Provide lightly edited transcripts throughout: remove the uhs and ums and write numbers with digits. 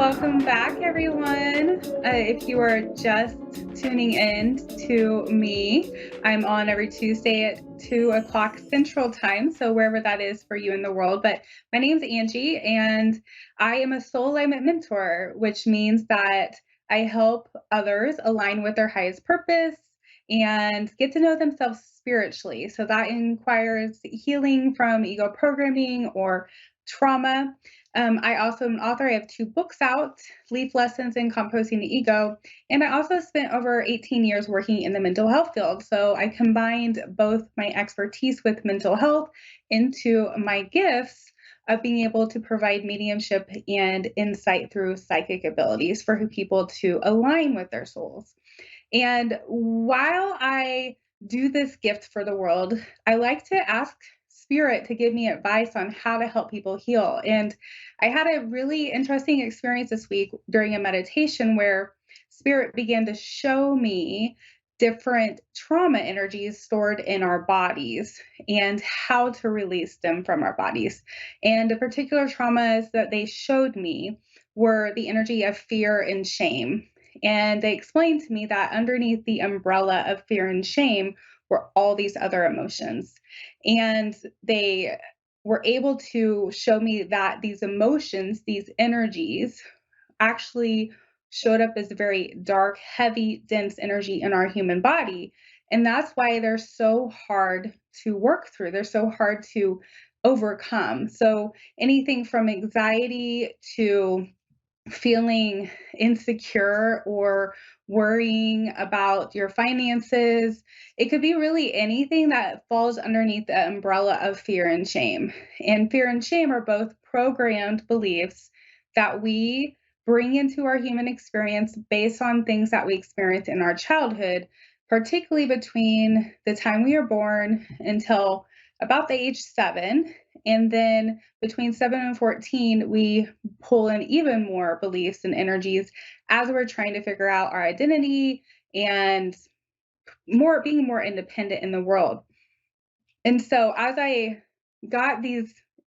welcome back, everyone. If you are just tuning in to me, I'm on every Tuesday at 2 o'clock Central Time, so wherever that is for you in the world. But my name's Angie, and I am a soul alignment mentor, which means that I help others align with their highest purpose and get to know themselves spiritually. So that inquires healing from ego programming or trauma. I also am an author. I have 2 books out, Leaf Lessons in Composting the Ego. And I also spent over 18 years working in the mental health field. So I combined both my expertise with mental health into my gifts of being able to provide mediumship and insight through psychic abilities for people to align with their souls. And while I do this gift for the world, I like to ask Spirit to give me advice on how to help people heal. And I had a really interesting experience this week during a meditation where Spirit began to show me different trauma energies stored in our bodies and how to release them from our bodies. And the particular traumas that they showed me were the energy of fear and shame. And they explained to me that underneath the umbrella of fear and shame were all these other emotions. And they were able to show me that these emotions, these energies, actually showed up as very dark, heavy, dense energy in our human body. And that's why they're so hard to work through. They're so hard to overcome. So anything from anxiety to feeling insecure or worrying about your finances. It could be really anything that falls underneath the umbrella of fear and shame. And fear and shame are both programmed beliefs that we bring into our human experience based on things that we experienced in our childhood, particularly between the time we are born until about the age 7. And then between 7 and 14, we pull in even more beliefs and energies as we're trying to figure out our identity and being more independent in the world. And so as I got these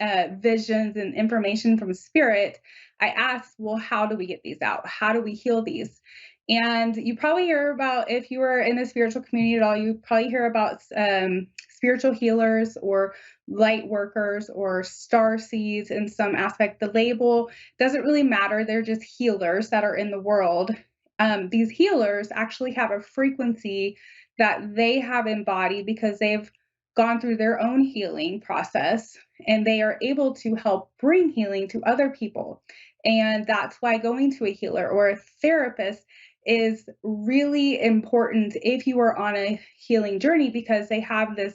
visions and information from Spirit, I asked, well, how do we get these out? How do we heal these? And you probably hear about, if you were in the spiritual community at all, you probably hear about spiritual healers or light workers or star seeds in some aspect. The label doesn't really matter. They're just healers that are in the world. These healers actually have a frequency that they have embodied because they've gone through their own healing process and they are able to help bring healing to other people. And that's why going to a healer or a therapist is really important if you are on a healing journey, because they have this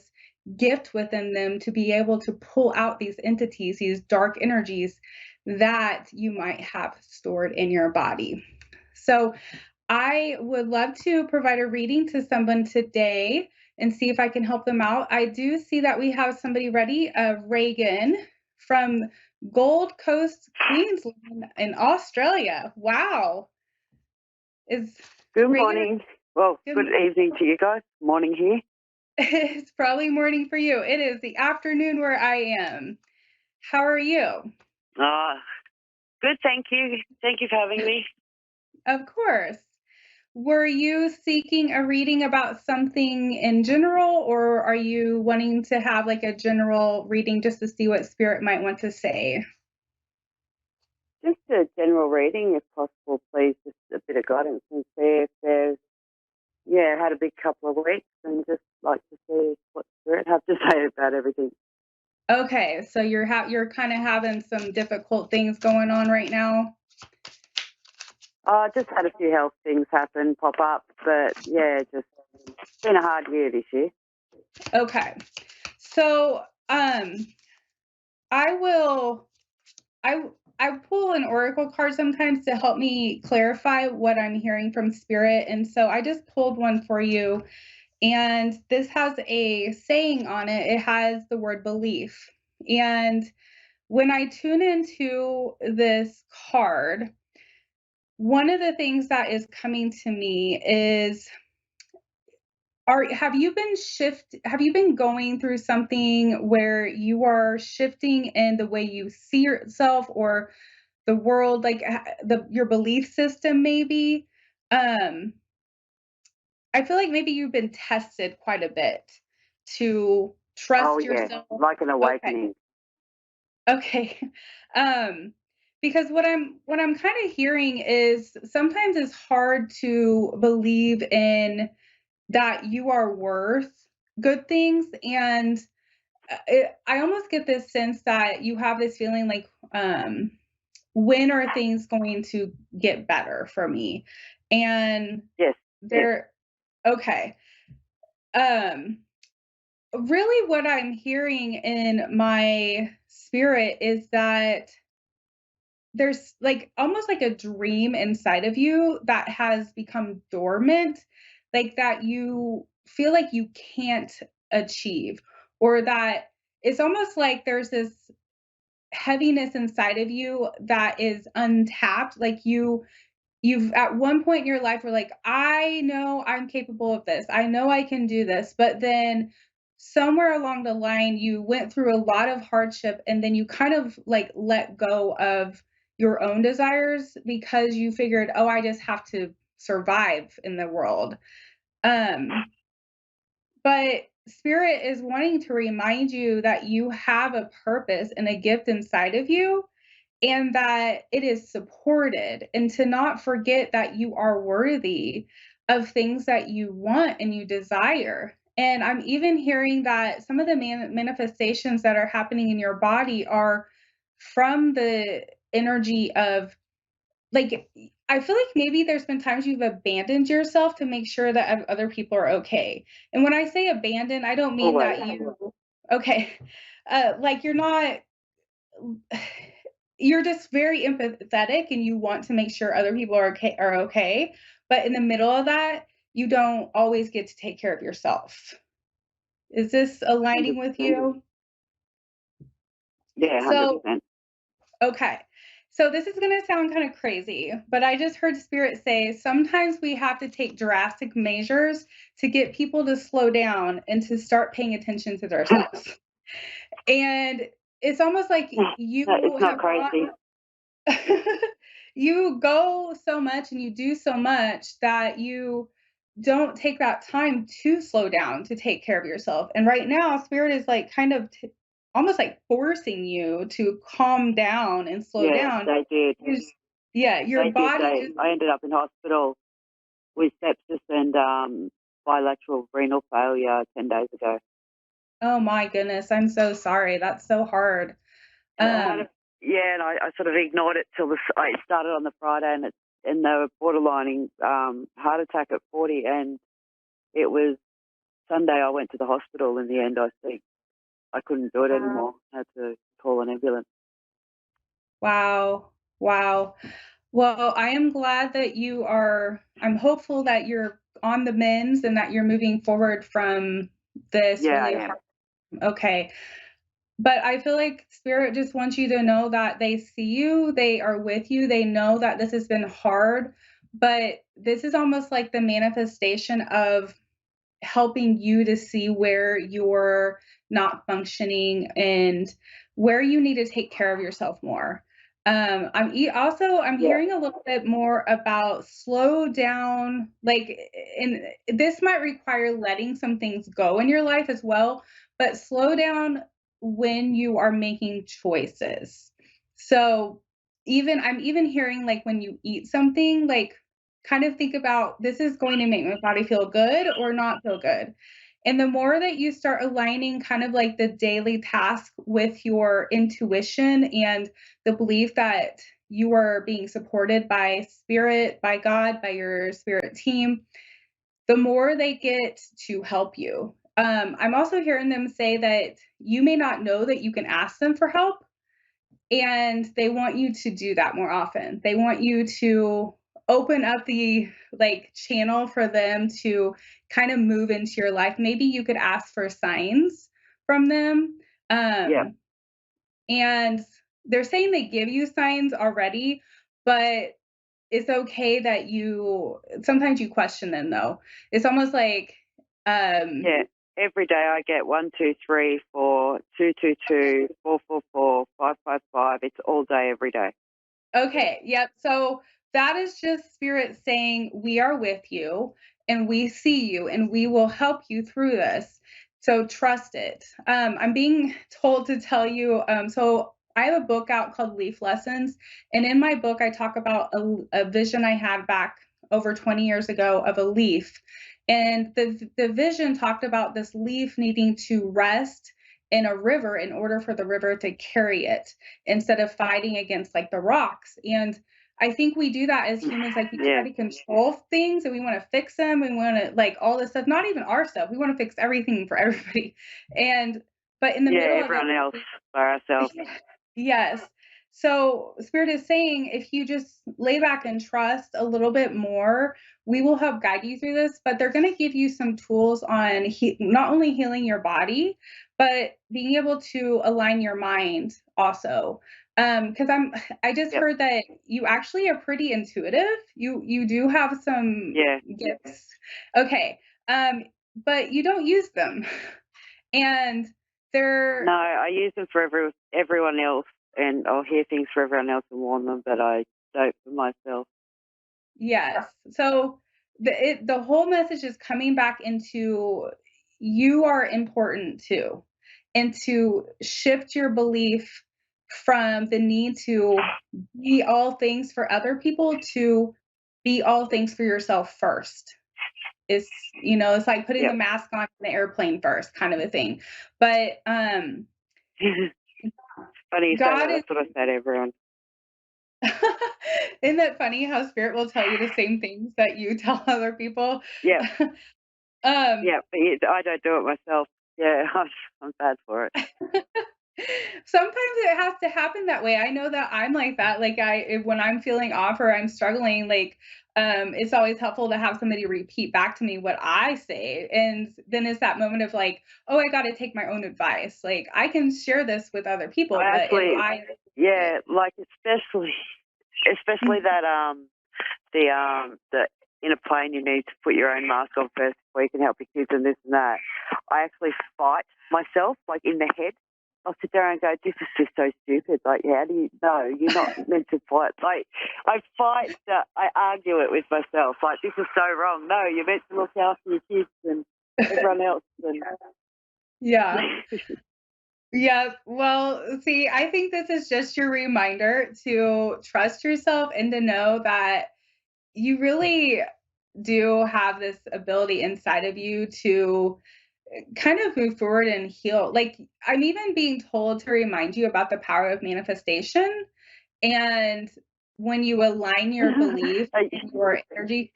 gift within them to be able to pull out these entities, these dark energies that you might have stored in your body. So I would love to provide a reading to someone today and see if I can help them out. I do see that we have somebody ready, Reagan from Gold Coast, Queensland in Australia. Wow. Is Good Reagan? morning. Well, good evening to you guys. Morning here. It's probably morning for you. It is the afternoon where I am. How are you? Good, thank you. Thank you for having me. Of course. Were you seeking a reading about something in general, or are you wanting to have like a general reading just to see what Spirit might want to say? Just a general reading, if possible, please. Just a bit of guidance and see if there's, had a big couple of weeks and just like to see what Spirit have to say about everything. Okay, so you're kind of having some difficult things going on right now? Just had a few health things pop up, but just it's been a hard year this year. Okay. So I pull an oracle card sometimes to help me clarify what I'm hearing from Spirit. And so I just pulled one for you. And this has a saying on it. It has the word belief. And when I tune into this card, one of the things that is coming to me is, have you been going through something where you are shifting in the way you see yourself, or the world, like your belief system, maybe. Um, I feel like maybe you've been tested quite a bit to Oh, trust yeah, yourself. like an Okay. awakening. Okay. Um, because what I'm kind of hearing is sometimes it's hard to believe in that you are worth good things, and I almost get this sense that you have this feeling like, when are things going to get better for me? And Yes, yes. they're okay. Um, really, what I'm hearing in my spirit is that there's like almost like a dream inside of you that has become dormant, like that you feel like you can't achieve, or that it's almost like there's this heaviness inside of you that is untapped. Like you've at one point in your life were like, I know I'm capable of this. I know I can do this. But then somewhere along the line, you went through a lot of hardship and then you kind of like let go of your own desires because you figured, oh, I just have to survive in the world. Um, but spirit is wanting to remind you that you have a purpose and a gift inside of you, and that it is supported, and to not forget that you are worthy of things that you want and you desire. And I'm even hearing that some of the manifestations that are happening in your body are from the energy of, like, I feel like maybe there's been times you've abandoned yourself to make sure that other people are okay. And when I say abandon, I don't mean Always. that you okay, like you're not you're just very empathetic and you want to make sure other people are okay, but in the middle of that, you don't always get to take care of yourself. Is this aligning with 100%. you? Yeah, So, 100%. okay. So this is going to sound kind of crazy, but I just heard spirit say sometimes we have to take drastic measures to get people to slow down and to start paying attention to themselves. And it's almost like you It's not have crazy. you go so much and you do so much that you don't take that time to slow down to take care of yourself. And right now, spirit is like kind of almost like forcing you to calm down and slow Yeah, down. they did. Yeah, your They did. body just, I ended up in hospital with sepsis and bilateral renal failure 10 days ago. oh my goodness, I'm so sorry. That's so hard. And I had Um, a, yeah, and I sort of ignored it till I started on the Friday, and they were borderlining heart attack at 40, and it was Sunday I went to the hospital. In the end, I couldn't do it anymore. I had to call an ambulance. wow. Wow. Well, I am glad that I'm hopeful that you're on the mends and that you're moving forward from this Yeah, really I am. hard. Okay. But I feel like spirit just wants you to know that they see you, they are with you, they know that this has been hard, but this is almost like the manifestation of helping you to see where you're not functioning and where you need to take care of yourself more. I'm Yeah, hearing a little bit more about slow down, like, and this might require letting some things go in your life as well, but slow down when you are making choices. So I'm even hearing like when you eat something, like kind of think about, this is going to make my body feel good or not feel good. And the more that you start aligning kind of like the daily task with your intuition and the belief that you are being supported by spirit, by God, by your spirit team, the more they get to help you. I'm also hearing them say that you may not know that you can ask them for help, and they want you to do that more often. They want you to open up the like channel for them to kind of move into your life. Maybe you could ask for signs from them. yeah, Um, and they're saying they give you signs already, but it's okay that you sometimes you question them though. It's almost like um yeah. Every day I get 1, 2, 3, 4, 2, 2, 2, 4, 4, 4, 5, 5, 5. It's all day, every day. Okay, yep. So that is just spirit saying, "We are with you and we see you and we will help you through this. So trust it." I'm being told to tell you, so I have a book out called Leaf Lessons. And in my book, I talk about a vision I had back over 20 years ago of a leaf. And the vision talked about this leaf needing to rest in a river in order for the river to carry it instead of fighting against like the rocks. And I think we do that as humans, like we try Yeah, to control things and we want to fix them. We want to like all this stuff, not even our stuff. We want to fix everything for everybody. And but in the yeah, middle of everyone else it, by ourselves. yes. So Spirit is saying if you just lay back and trust a little bit more, we will help guide you through this. But they're going to give you some tools on not only healing your body, but being able to align your mind also. Because I just Yep. heard that you actually are pretty intuitive. You do have some Yeah. gifts. Okay. But you don't use them. And they're No, I use them for everyone else, and I'll hear things for everyone else and warn them, but I don't for myself. Yes. So the whole message is coming back into you are important too, and to shift your belief from the need to be all things for other people to be all things for yourself first. It's like putting the Yep. mask on in the airplane first kind of a thing. But Funny you say God that. is That's what I say to everyone. isn't that funny how spirit will tell you the same things that you tell other people? Yep. um Yep. But I don't do it myself. Yeah, I'm bad for it. Sometimes it has to happen that way. I know that I'm like that. Like when I'm feeling off or I'm struggling, like it's always helpful to have somebody repeat back to me what I say. And then it's that moment of like, oh, I got to take my own advice. Like I can share this with other people, I but if actually, I yeah, like especially that the in a plane you need to put your own mask on first before you can help your kids and this and that. I actually fight myself, like in the head. I'll sit there and go, "This is just so stupid. Like, how do you know you're not meant to fight?" Like, I argue it with myself. Like, this is so wrong. No, you're meant to look after your kids and everyone else. And yeah. Yeah, well, see, I think this is just your reminder to trust yourself and to know that you really do have this ability inside of you to kind of move forward and heal. Like, I'm even being told to remind you about the power of manifestation. And when you align your belief and your energy,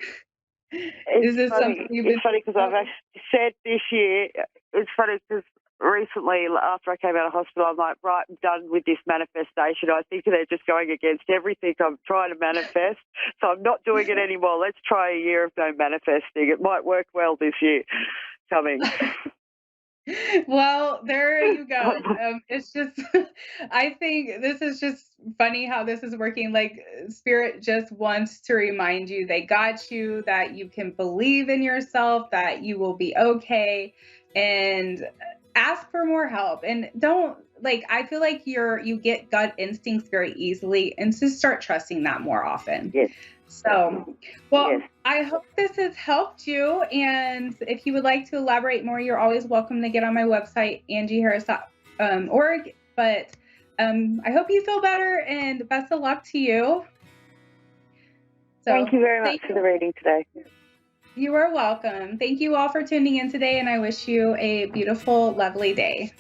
it's is this something funny. you've It's been funny because I've told? actually said this year. It's funny because recently, after I came out of hospital, I'm like, right, I'm done with this manifestation. I think they're just going against everything I'm trying to manifest. So I'm not doing it anymore. Let's try a year of no manifesting. It might work well this year coming. Well, there you go. It's just, I think this is just funny how this is working. Like, Spirit just wants to remind you they got you, that you can believe in yourself, that you will be okay, and ask for more help. And don't, like, I feel like you get gut instincts very easily, and just start trusting that more often. Yes, So, well, yes. I hope this has helped you. And if you would like to elaborate more, you're always welcome to get on my website, angieharris.org. But I hope you feel better and best of luck to you. Thank So, you very much thank for you. the reading today. You are welcome. Thank you all for tuning in today, and I wish you a beautiful, lovely day.